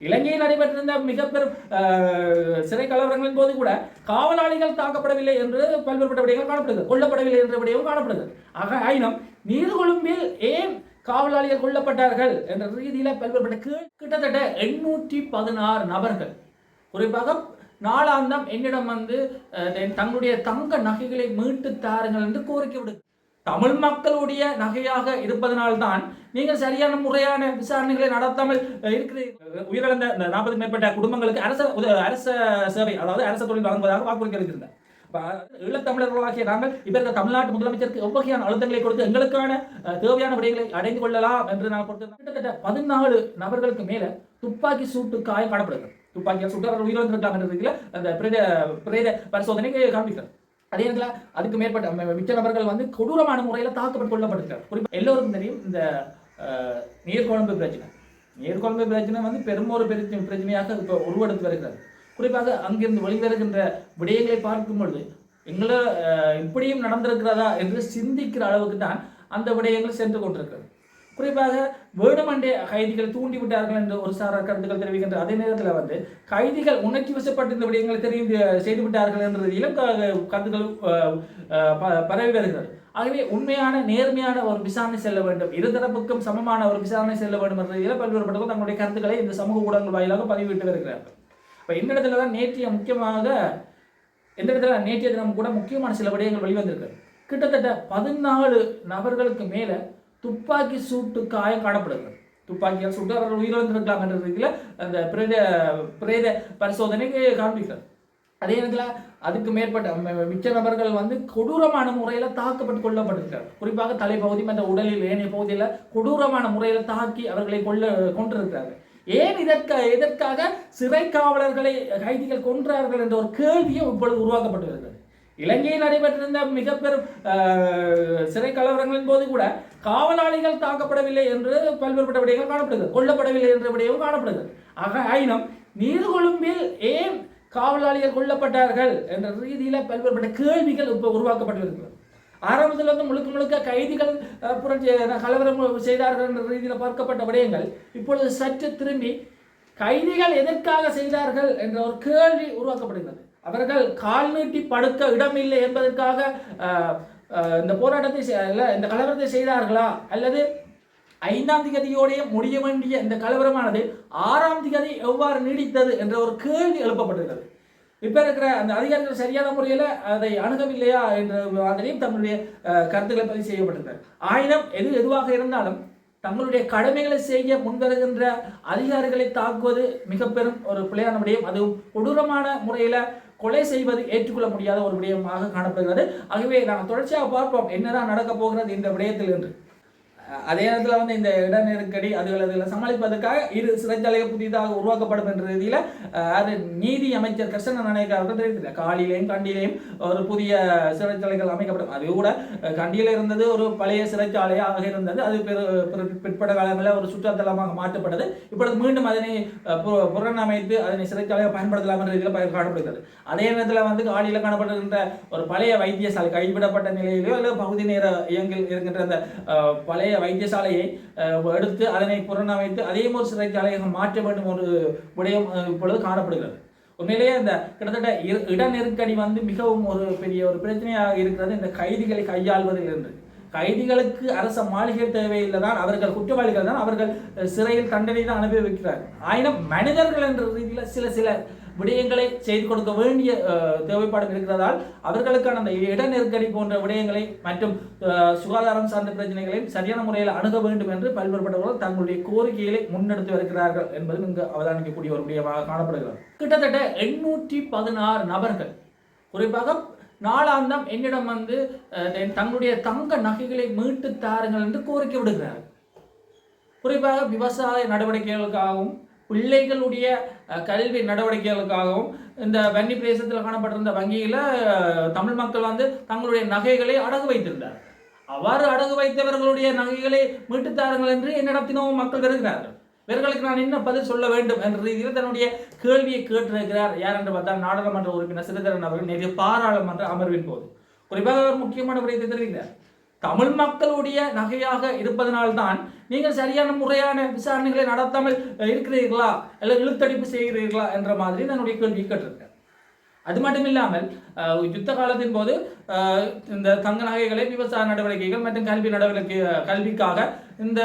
இலங்கையில் நடைபெற்றிருந்த மிக பெரும் சிறை கலவரங்களின் போது கூட காவலாளிகள் தாக்கப்படவில்லை என்று பல்வேறுபட்ட விடயங்கள் காணப்படுகிறது, கொல்லப்படவில்லை என்ற விடயம் காணப்படுகிறது. ஆயினும் நீர்கொழும்பில் ஏன் காவலாளிகள் கொல்லப்பட்டார்கள் என்ற ரீதியில் பல்வேறுபட்ட கிட்டத்தட்ட 816 நபர்கள் குறிப்பாக நாளாந்தம் என்னிடம் வந்து தங்களுடைய தங்க நகைகளை மீட்டு தாருங்கள் என்று கோரிக்கை விடு. தமிழ் மக்களுடைய நகையாக இருப்பதனால்தான் நீங்கள் சரியான முறையான விசாரணைகளை நடத்தாமல் இருக்கிறீர்கள். உயிரிழந்த 40க்கும் மேற்பட்ட குடும்பங்களுக்கு அரச சேவை, அதாவது அரச தொழில் வழங்குவதாக வாக்குறுதி அளித்திருந்தார். ஈழத்தமிழர்களாகிய நாங்கள் இப்ப தமிழ்நாட்டு முதலமைச்சருக்கு எவ்வகையான அழுத்தங்களை கொடுத்து எங்களுக்கான தேவையான விடயங்களை அடைந்து கொள்ளலாம் என்று நான் கிட்டத்தட்ட 14 நபர்களுக்கு மேல துப்பாக்கி சூட்டு காயம் காணப்படுகிறது. துப்பாக்கியால் சுட்டு அவர்கள் உயிரிழந்திருக்கலாம் என்ற அந்த பிரேத பரிசோதனைக்கு காண்பிக்கிறார். அதே நேரத்தில் அதுக்கு மேற்பட்ட மிச்ச நபர்கள் வந்து கொடூரமான முறையில் தாக்கப்பட்டு கொள்ளப்பட்டிருக்கார். குறிப்பாக எல்லோருக்கும் தெரியும் இந்த நீர்கொழும்பு பிரச்சனை. நீர்கொழும்பு பிரச்சனை வந்து பெரும் ஒரு பிரச்சனையாக இப்போ உருவெடுத்து வருகிறது. குறிப்பாக அங்கிருந்து வெளிவருகின்ற விடயங்களை பார்க்கும் பொழுது எங்களை இப்படியும் நடந்திருக்கிறதா என்று சிந்திக்கிற அளவுக்கு தான் அந்த விடயங்கள் சென்று கொண்டிருக்கிறது. குறிப்பாக வேணுமண்டே கைதிகளை தூண்டிவிட்டார்கள் என்று ஒரு சாரார் கருத்துக்கள் தெரிவிக்கின்ற அதே நேரத்தில் வந்து கைதிகள் உணர்ச்சி வசப்பட்டு இந்த விடயங்களை செய்துவிட்டார்கள் என்ற கருத்துக்கள் பரவி வருகிறது. ஆகவே உண்மையான நேர்மையான ஒரு விசாரணை செல்ல வேண்டும், இருதரப்புக்கும் சமமான ஒரு விசாரணை செல்ல வேண்டும் என்ற ரீதியில் பல்வேறுபட்டவர்கள் தங்களுடைய கருத்துக்களை இந்த சமூக ஊடகங்கள் வாயிலாக பதிவிட்டு வருகிறார்கள். இப்போ இந்த இடத்துல தான் நேற்றைய தினம் கூட முக்கியமான சில விடயங்கள் வெளிவந்திருக்கு. கிட்டத்தட்ட 14 நபர்களுக்கு மேல துப்பாக்கி சூட்டு காயம் காணப்படுகிறது. துப்பாக்கியால் சுட்டு அவர்கள் உயிரிழந்திருக்கலாம் என்ற ரீதியில் அந்த பிரேத பரிசோதனைக்கு காண்பிக்கிறது. அதே நேரத்தில் அதுக்கு மேற்பட்ட மிச்ச நபர்கள் வந்து கொடூரமான முறையில் தாக்கப்பட்டு கொல்லப்பட்டிருக்கிறார். குறிப்பாக தலைப்பகுதி மற்ற உடலில் ஏனைய பகுதியில் கொடூரமான முறையில் தாக்கி அவர்களை கொண்டிருக்கிறார்கள். ஏன் இதற்காக சிறை காவலர்களை கைதிகள் கொன்றார்கள் என்ற ஒரு கேள்வியும் இப்பொழுது உருவாக்கப்பட்டு வருகிறது. இலங்கையில் நடைபெற்றிருந்த மிக பெரும் சிறை கலவரங்களின் போது கூட காவலாளிகள் தாக்கப்படவில்லை என்று பல்வேறுபட்ட விடயங்கள் காணப்படுகிறது, கொல்லப்படவில்லை என்ற விடயமும் காணப்படுகிறது. ஆயினும் நீர்கொழும்பில் ஏன் காவலாளிகள் கொல்லப்பட்டார்கள் என்ற ரீதியில் பல்வேறுபட்ட கேள்விகள் இப்போ உருவாக்கப்பட்டு இருக்கிறது. ஆரம்பத்தில் வந்து முழுக்க கைதிகள் கலவரம் செய்தார்கள் என்ற ரீதியில் பார்க்கப்பட்ட விடயங்கள் இப்பொழுது சற்று திரும்பி கைதிகள் எதற்காக செய்தார்கள் என்ற ஒரு கேள்வி உருவாக்கப்படுகிறது. அவர்கள் கால் நீட்டி படுக்க இடமில்லை என்பதற்காக இந்த போராட்டத்தை இந்த கலவரத்தை செய்தார்களா, அல்லது 5ஆம் திகதியோடைய முடிய வேண்டிய இந்த கலவரமானது 6ஆம் திகதி எவ்வாறு நீடித்தது என்ற ஒரு கேள்வி எழுப்பப்பட்டிருக்கிறது. இப்ப இருக்கிற அந்த அதிகாரிகள் சரியான முறையில் அதை அணுகவில்லையா என்ற மாதிரியும் தங்களுடைய கருத்துக்களை பதிவு செய்யப்பட்டிருக்கிறார். ஆயினும் எதுவாக இருந்தாலும் தங்களுடைய கடமைகளை செய்ய முன்வருகின்ற அதிகாரிகளை தாக்குவது மிக பெரும் ஒரு பிழையான விடயம். அதுவும் கொடூரமான முறையில் கொலை செய்வது ஏற்றுக்கொள்ள முடியாத ஒரு விடயமாக காணப்படுகிறது. ஆகவே நாங்கள் தொடர்ச்சியாக பார்ப்போம் என்னதான் நடக்க போகிறது இந்த விடயத்தில் என்று. அதே நேரத்தில் வந்து இந்த இட நெருக்கடி அதுகளை சமாளிப்பதற்காக 2 சிறைச்சாலைகள் புதிதாக உருவாக்கப்படும் என்ற ரீதியில் நீதி அமைச்சர் கிருஷ்ணன் நாயக்க அவர்கள் தெரிவித்தார். காலியிலையும் கண்டியிலையும் ஒரு புதிய சிறைச்சாலைகள் அமைக்கப்படும். அது கூட கண்டியில் இருந்தது ஒரு பழைய சிறைச்சாலையாக இருந்தது. அது பிற்பட காலங்களில் ஒரு சுற்றுலாத்தலமாக மாற்றப்பட்டது. இப்பொழுது மீண்டும் அதனை புறநமைத்து அதனை சிறைச்சாலையாக பயன்படுத்தலாம் என்ற ரீதியில் காணப்படுகிறது. அதே நேரத்தில் வந்து காலியில் காணப்படுகின்ற ஒரு பழைய வைத்தியசாலை கைவிடப்பட்ட நிலையிலோ அல்லது பகுதி நேர இயங்கில் இருக்கின்ற அந்த பழைய வைத்தியசாலையை எடுத்து அதனை புறநமைத்து அதே ஒரு சிறைச்சாலையாக மாற்ற வேண்டும் ஒரு விடயம் இப்பொழுது காணப்படுகிறது. உண்மையிலேயே இந்த கிட்டத்தட்ட இட நெருக்கடி வந்து மிகவும் ஒரு பெரிய ஒரு பிரச்சனையாக இருக்கிறது. இந்த கைதிகளை கையாள்வதில் என்று கைதிகளுக்கு அரச மாளிகை தேவையில்லை தான், அவர்கள் குற்றவாளிகள் தான், அவர்கள் சிறையில் தண்டனை தான் அனுபவிக்கிறார்கள். ஆயினும் மனிதர்கள் என்ற ரீதியில் சில விடயங்களை செய்து கொடுக்க வேண்டிய தேவைப்பாடு இருக்கிறதால் அவர்களுக்கான அந்த இட நெருக்கடி போன்ற விடயங்களை மற்றும் சுகாதாரம் சார்ந்த பிரச்சனைகளை சரியான முறையில் அணுக வேண்டும் என்று பல்வேறுபட்டவர்கள் தங்களுடைய கோரிக்கைகளை முன்னெடுத்து வருகிறார்கள் என்பது இங்கு அவதானிக்கக்கூடிய ஒரு விடயமாக காணப்படுகிறது. கிட்டத்தட்ட 816 நபர்கள் குறிப்பாக நாளாந்தம் என்னிடம் வந்து தங்களுடைய தங்க நகைகளை மீட்டு தாருங்கள் என்று கோரிக்கை விடுகிறார்கள். குறிப்பாக விவசாய நடவடிக்கைகளுக்காகவும் பிள்ளைகளுடைய கல்வி நடவடிக்கைகளுக்காகவும் இந்த வன்னி பிரதேசத்தில் காணப்பட்டிருந்த வங்கியில் தமிழ் மக்கள் வந்து தங்களுடைய நகைகளை அடகு வைத்திருந்தார். அவ்வாறு அடகு வைத்தவர்களுடைய நகைகளை மீட்டுத்தாருங்கள் என்று என்னிடத்தினவும் மக்கள் வருகிறார்கள். இவர்களுக்கு நான் என்ன பதில் சொல்ல வேண்டும் என்ற ரீதியில் தன்னுடைய கேள்வியை கேட்டிருக்கிறார். யார் என்று பார்த்தால் நாடாளுமன்ற உறுப்பினர் சிறிதரன் அவர்கள் நேற்று பாராளுமன்ற அமர்வின் போது குறிப்பாக ஒரு முக்கியமான விடயத்தை தெரிவிக்கிறார். தமிழ் மக்களுடைய நகையாக இருப்பதனால்தான் நீங்கள் சரியான முறையான விசாரணைகளை நடத்தாமல் இருக்கிறீர்களா அல்ல இழுத்தடிப்பு செய்கிறீர்களா என்ற மாதிரி தன்னுடைய கேள்வி கேட்டிருக்கார். அது மட்டும் இல்லாமல் யுத்த காலத்தின் போது இந்த தங்க நகைகளை விவசாய நடவடிக்கைகள் மற்றும் கல்விக்காக இந்த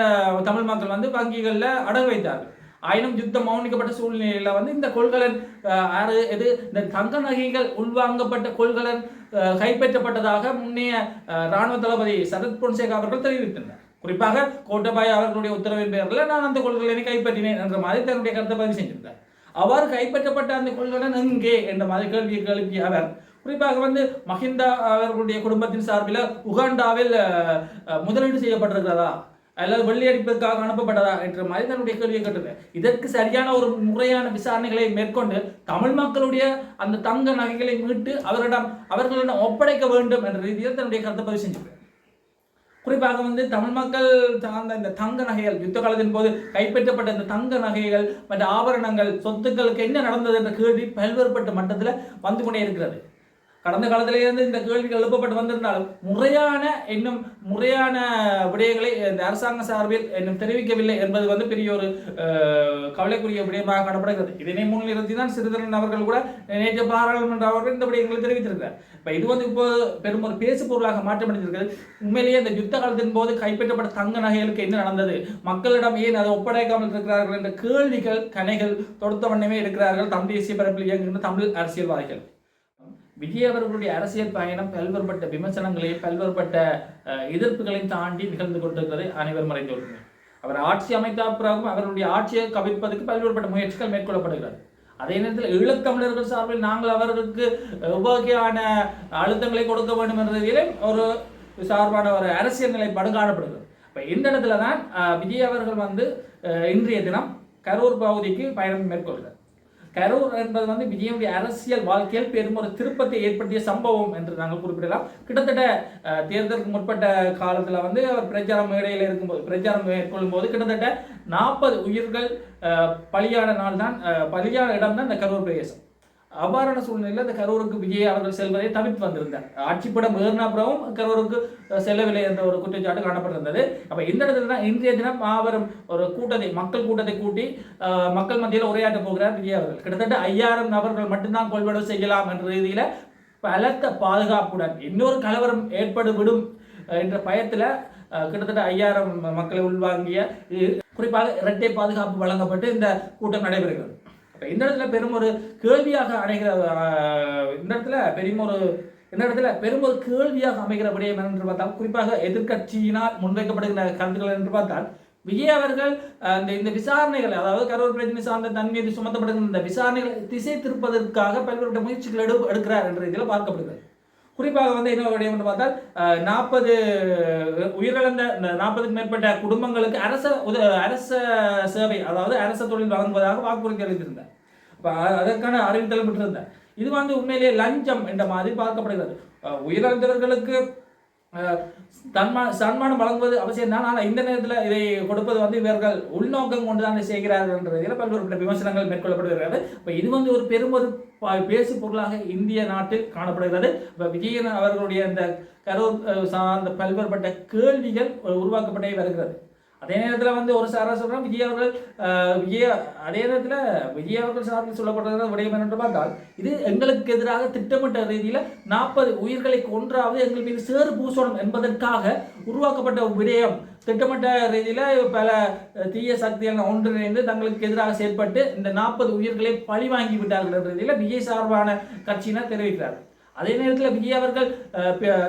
தமிழ் மக்கள் வந்து வங்கிகளில் அடகு வைத்தார்கள். ஆயினும் யுத்தம் மௌனிக்கப்பட்ட சூழ்நிலையில வந்து இந்த கொள்கலன் இந்த தங்க நகைகள் உள்வாங்கப்பட்ட கொள்கலன் கைப்பற்றப்பட்டதாக முன்னைய இராணுவ தளபதி சரத் பொன்சேகா அவர்கள் தெரிவித்திருந்தார். குறிப்பாக கோட்டபாய அவர்களுடைய உத்தரவின் பேரில் நான் அந்த கொள்கலனை கைப்பற்றினேன் என்ற மாதிரி தன்னுடைய கருத்தை பதிவு செஞ்சிருந்தார். அவ்வாறு கைப்பற்றப்பட்ட அந்த கொள்கலன் எங்கே என்ற மாதிரி கேள்வியை எழுப்பிய அவர் குறிப்பாக வந்து மஹிந்தா அவர்களுடைய குடும்பத்தின் சார்பில் உகாண்டாவில் முதலீடு செய்யப்பட்டிருக்கிறதா அல்லது வெள்ளையடிப்பதற்காக அனுப்பப்பட்டதா என்ற மாதிரி தன்னுடைய கேள்வியை கேட்டிருக்கார். இதற்கு சரியான ஒரு முறையான விசாரணைகளை மேற்கொண்டு தமிழ் மக்களுடைய அந்த தங்க நகைகளை மீட்டு அவர்களிடம் ஒப்படைக்க வேண்டும் என்ற ரீதியில் தன்னுடைய கருத்தை பதிவு செஞ்சிருக்கார். குறிப்பாக வந்து தமிழ் மக்கள் சார்ந்த இந்த தங்க நகைகள் யுத்த காலத்தின் போது கைப்பற்றப்பட்ட இந்த தங்க நகைகள் மற்ற ஆபரணங்கள் சொத்துக்களுக்கு என்ன நடந்தது என்ற கேள்வி பல்வேறுபட்ட மட்டத்தில் வந்து கொண்டே இருக்கிறது. கடந்த காலத்திலிருந்து இந்த கேள்விகள் எழுப்பப்பட்டு வந்திருந்தாலும் முறையான விடயங்களை இந்த அரசாங்க சார்பில் இன்னும் தெரிவிக்கவில்லை என்பது வந்து பெரிய ஒரு கவலைக்குரிய விடயமாக காணப்படுகிறது. இதனை முன்னிறுத்தி தான் சிறிதரன் அவர்கள் கூட நேற்று பாராளுமன்ற அவர்கள் இந்த விடயங்களை தெரிவித்திருக்கிறார். இது வந்து இப்போ பெரும் ஒரு பேசு பொருளாக மாற்றமடைந்திருக்கிறது. உண்மையிலேயே இந்த யுத்த காலத்தின் போது கைப்பற்றப்பட்ட தங்க நகைகளுக்கு என்ன நடந்தது, மக்களிடம் ஏன் அதை ஒப்படைக்காமல் இருக்கிறார்கள் என்ற கேள்விகள் கணைகள் தொடுத்த வண்ணமே இருக்கிறார்கள் தமிழ் தேசிய பரப்பில் இயங்குகின்ற தமிழ் அரசியல்வாதிகள். விஜய் அவர்களுடைய அரசியல் பயணம் பல்வேறுபட்ட விமர்சனங்களையும் பல்வேறுபட்ட எதிர்ப்புகளையும் தாண்டி நிகழ்ந்து கொண்டிருக்கிறது அனைவரும் அறிந்துள்ளனர். அவர் ஆட்சி அமைத்த பிறகும் அவருடைய ஆட்சியை கவிழ்ப்பதற்கு பல்வேறுபட்ட முயற்சிகள் மேற்கொள்ளப்படுகிறது. அதே நேரத்தில் ஈழத்தமிழர்கள் சார்பில் நாங்கள் அவர்களுக்கு வகையான அழுத்தங்களை கொடுக்க வேண்டும் என்றதிலே ஒரு சார்பான ஒரு அரசியல் நிலைப்பாடு காணப்படுகிறது. இப்போ இந்த இடத்துல தான் விஜய் அவர்கள் வந்து இன்றைய தினம் கரூர் பகுதிக்கு பயணம் மேற்கொள்கிறார். கரூர் என்பது வந்து விஜயனுடைய அரசியல் வாழ்க்கையில் பெரும் ஒரு திருப்பத்தை ஏற்படுத்திய சம்பவம் என்று நாங்கள் குறிப்பிடலாம். கிட்டத்தட்ட தேர்தலுக்கு முற்பட்ட காலத்தில் வந்து அவர் பிரச்சாரம் மேடையில் இருக்கும்போது பிரச்சாரம் மேற்கொள்ளும் போது கிட்டத்தட்ட 40 உயிர்கள் பலியான இடம் தான் இந்த கரூர் பிரதேசம். அவ்வாறான சூழ்நிலையில் இந்த கரூருக்கு விஜய் அவர்கள் செல்வதை தவிர்த்து வந்திருந்தார். ஆட்சிப்படம் ஏறினப்புறம் கரூருக்கு செல்லவில்லை என்ற ஒரு குற்றச்சாட்டு காணப்பட்டிருந்தது. அப்போ இந்த இடத்துல தான் இன்றைய தினம் மாபெரும் ஒரு மக்கள் கூட்டத்தை கூட்டி மக்கள் மத்தியில் உரையாற்ற போகிறார் விஜய் அவர்கள். கிட்டத்தட்ட 5000 நபர்கள் மட்டும்தான் கொள்வனவு செய்யலாம் என்ற ரீதியில் பலத்த பாதுகாப்புடன் இன்னொரு கலவரம் ஏற்பட்டுவிடும் என்ற பயத்தில் கிட்டத்தட்ட 5000 மக்களை உள்வாங்கிய குறிப்பாக இரட்டை பாதுகாப்பு வழங்கப்பட்டு இந்த கூட்டம் நடைபெறுகிறது. இந்த இடத்துல பெரும் ஒரு கேள்வியாக பெரும் ஒரு கேள்வியாக அமைகிற விடயம் என்று பார்த்தால் குறிப்பாக எதிர்கட்சியினால் முன்வைக்கப்படுகிற கருத்துக்கள் என்று பார்த்தால் விஜய் அவர்கள் இந்த விசாரணைகள் அதாவது கரூர் பிரச்சனை சார்ந்த தன் மீது சுமத்தப்படுகிற இந்த விசாரணைகளை திசை திருப்பதற்காக பல்வேறு முயற்சிகள் எடுக்கிறார் என்ற இதில் பார்க்கப்படுகிறது. குறிப்பாக வந்து என்ன விடயம் என்று பார்த்தால் 40 உயிரிழந்த 40க்கும் மேற்பட்ட குடும்பங்களுக்கு அரச சேவை அதாவது அரச தொழில் வழங்குவதாக வாக்குறுதி அளித்திருந்தார். அதற்கான அறிவித்தல் பெற்றிருந்தார். இது வந்து உண்மையிலேயே லஞ்சம் என்ற மாதிரி பார்க்கப்படுகிறது. உயிரிழந்தவர்களுக்கு சன்மானம் வழங்குவது அவசியம் தான். ஆனால் இந்த நேரத்தில் இதை கொடுப்பது வந்து இவர்கள் உள்நோக்கம் கொண்டுதான் செய்கிறார்கள் என்றதில் பல்வேறு விமர்சனங்கள் மேற்கொள்ளப்படுகிறது. இப்போ இது வந்து ஒரு பெரும் ஒரு பேசு பொருளாக இந்திய நாட்டில் காணப்படுகிறது. இப்போ விஜயன் அவர்களுடைய இந்த கரூர் சார்ந்த பல்வேறுபட்ட கேள்விகள் உருவாக்கப்பட்டே வருகிறது. அதே நேரத்தில் வந்து ஒரு சாரா சொல்கிறோம் விஜய் அவர்கள் சார்பில் சொல்லப்படுறது விடயம் என்று பார்த்தால் இது எங்களுக்கு எதிராக திட்டமிட்ட ரீதியில் 40 உயிர்களை கொன்றாவது எங்கள் மீது சேறு பூசணும் என்பதற்காக உருவாக்கப்பட்ட விடயம். திட்டமிட்ட ரீதியில் பல தீய சக்திகள் ஒன்றிணைந்து தங்களுக்கு எதிராக செயற்பட்டு இந்த 40 உயிர்களை பழி வாங்கி விட்டார்கள் என்ற ரீதியில் விஜய் சார்பான கட்சியினர் தெரிவிக்கிறார். அதே நேரத்தில் விஜய் அவர்கள்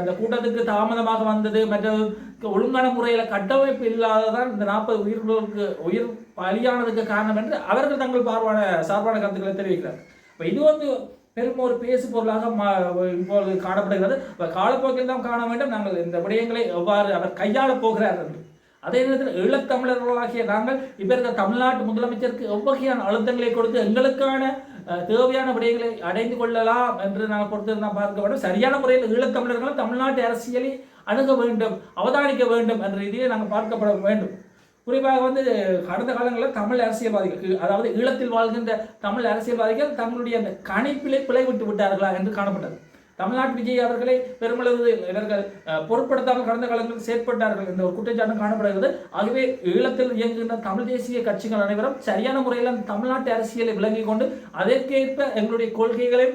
இந்த கூட்டத்துக்கு தாமதமாக வந்தது மற்றும் ஒழுங்கான முறையில் கட்டமைப்பு இல்லாததான் இந்த 40 உயிர் பலியானதுக்கு காரணம் என்று அவர்கள் தங்கள் சார்பான கருத்துக்களை தெரிவிக்கிறார். இப்போ இது வந்து பெரும் ஒரு பேசு பொருளாக இப்பொழுது காணப்படுகிறது. காலப்போக்கில் தான் காண வேண்டும் நாங்கள் இந்த விடயங்களை எவ்வாறு அவர் கையாள போகிறார் என்று. அதே நேரத்தில் ஈழத்தமிழர்களாகிய நாங்கள் இப்போ இருக்கிற தமிழ்நாட்டு முதலமைச்சருக்கு எவ்வகையான அழுத்தங்களை கொடுத்து எங்களுக்கான தேவையான விடயங்களை அடைந்து கொள்ளலாம் என்று நாங்கள் பொறுத்து நான் பார்க்க வேண்டும். சரியான முறையில் ஈழத்தமிழர்களும் தமிழ்நாட்டு அரசியலை அணுக வேண்டும், அவதானிக்க வேண்டும் என்ற ரீதியை நாங்கள் பார்க்கப்பட வேண்டும். குறிப்பாக வந்து கடந்த காலங்களில் தமிழ் அரசியல்வாதிகள் அதாவது ஈழத்தில் வாழ்கின்ற தமிழ் அரசியல்வாதிகள் தங்களுடைய அந்த கணிப்பிலை பிழைவிட்டு விட்டார்களா என்று காணப்பட்டது. தமிழ்நாட்டு விஜய் அவர்களை பெருமளவு இவர்கள் பொருட்படுத்தாமல் கடந்த காலங்களில் செயற்பட்டார்கள் என்ற ஒரு குற்றச்சாட்டும் காணப்படுகிறது. ஆகவே ஈழத்தில் இயங்குகின்ற தமிழ் தேசிய கட்சிகள் அனைவரும் சரியான முறையில் தமிழ்நாட்டு அரசியலை விளங்கிக் கொண்டு அதற்கேற்ப எங்களுடைய கொள்கைகளை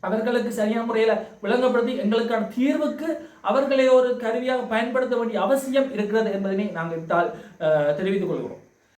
அவர்களுக்கு சரியான முறையில் விளங்கப்படுத்தி எங்களுக்கான தீர்வுக்கு அவர்களை ஒரு கருவியாக பயன்படுத்த வேண்டிய அவசியம் இருக்கிறது என்பதனை நாங்கள் தெரிவித்துக் கொள்கிறோம்.